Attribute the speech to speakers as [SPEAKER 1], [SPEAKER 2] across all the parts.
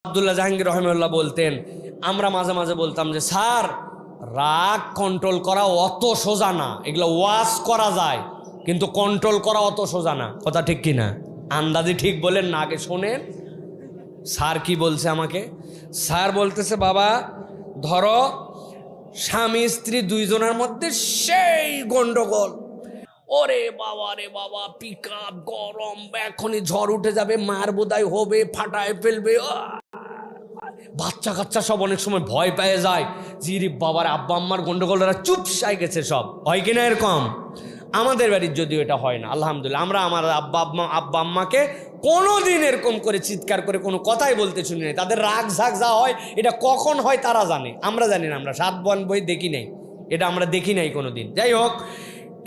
[SPEAKER 1] আব্দুল্লাহ জাহাঙ্গীর রহমাতুল্লাহ বলতেন, আমরা মাঝে মাঝে বলতাম যে স্যার রাগ কন্ট্রোল করা অত সোজা না, এগুলো ওয়াশ করা যায় কিন্তু কন্ট্রোল করা অত সোজা না। কথা ঠিক কিনা? আন্দাজি ঠিক বলেন না, আগে শোনেন স্যার কি বলছে আমাকে। স্যার বলতেছে, বাবা ধরো স্বামী স্ত্রী দুইজনের মধ্যে সেই গন্ডগোল, ওরে বাবা রে বাবা, পিক আপ গরম, এখনই ঝড় উঠে যাবে, মার বোধহয় হবে, ফাটায় ফেলবে। বাচ্চা কাচ্চা সব অনেক সময় ভয় পেয়ে যায়, জিরি বাবার আব্বা আম্মার গন্ডগোলরা চুপসাই গেছে সব, হয় কিনা এরকম? আমাদের বাড়ির যদিও এটা হয় না আলহামদুলিল্লাহ, আমরা আমার আব্বা আম্মাকে কোনোদিন এরকম করে চিৎকার করে কোনো কথাই বলতে শুনি নাই। তাদের রাগ ঝাগ যা হয় এটা কখন হয় তারা জানে, আমরা জানি না। আমরা 7 বন বই দেখি নাই, এটা আমরা দেখি নাই কোনোদিন। যাই হোক,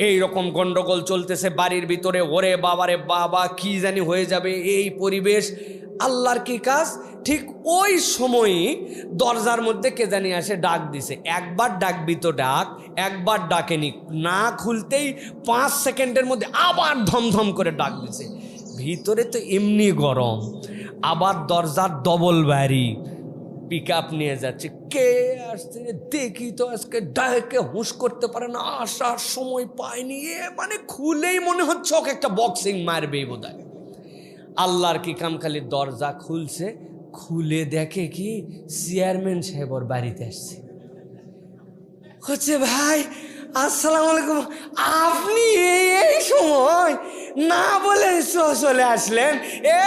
[SPEAKER 1] এইরকম গন্ডগোল চলতেছে বাড়ির ভিতরে, ওরে বাবারে বাবা কি জানি হয়ে যাবে এই পরিবেশ। আল্লাহর কি কাজ, ঠিক ওই সময়ই দরজার মধ্যে কে জানি আসে ডাক দিছে। একবার ডাকবি তো ডাক, একবার ডাকেনি, না খুলতেই 5 সেকেন্ডের মধ্যে আবার ধমধম করে ডাক দিছে। ভিতরে তো এমনি গরম, আবার দরজার ডবল বাড়ি, পিক আপ নিয়ে যাচ্ছে। কে আসছে দেখি তো, আজকে ডাকে হুঁশ করতে পারে না, আসার সময় পায়নি, মানে খুলেই মনে হচ্ছে ওকে একটা বক্সিং মারবেই বোধহয়। আল্লাহর কি কাম, খালি দরজা খুলছে, খুলে দেখে কি চেয়ারম্যান সাহেব ওর বাড়িতে আসছে। হচ্ছে ভাই আসসালামু আলাইকুম, আপনি এই সময় না বলে চলে আসলেন?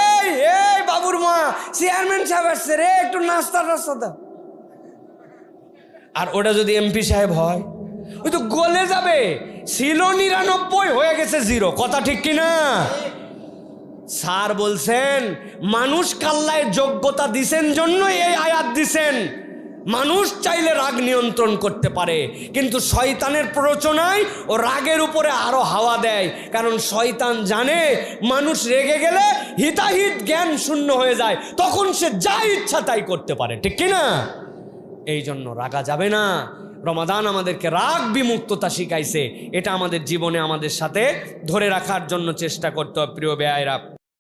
[SPEAKER 1] এই এই বাবুর মা, চেয়ারম্যান সাহেব আসছে রে, একটু নাস্তা টাস্তা দাও। আর ওটা যদি এমপি সাহেব হয়, ওই তো গলে যাবে। ছিল 99, হয়ে গেছে 0। কথা ঠিক কিনা? স্যার বলছেন মানুষ কাল্লায় যোগ্যতা দিছেন জন্য এই আয়াত দিছেন। মানুষ চাইলে রাগ নিয়ন্ত্রণ করতে পারে, কিন্তু শয়তানের প্ররোচনায় ও রাগের উপরে আরো হাওয়া দেয়। কারণ শয়তান জানে মানুষ রেগে গেলে হিতাহিত জ্ঞান শূন্য হয়ে যায়, তখন সে যা ইচ্ছা তাই করতে পারে। ঠিক কিনা? এই জন্য রাগা যাবে না। রমাদান আমাদেরকে রাগ বিমুক্ততা শিখাইছে, এটা আমাদের জীবনে আমাদের সাথে ধরে রাখার জন্য চেষ্টা করতে হবে প্রিয় ভাইয়েরা।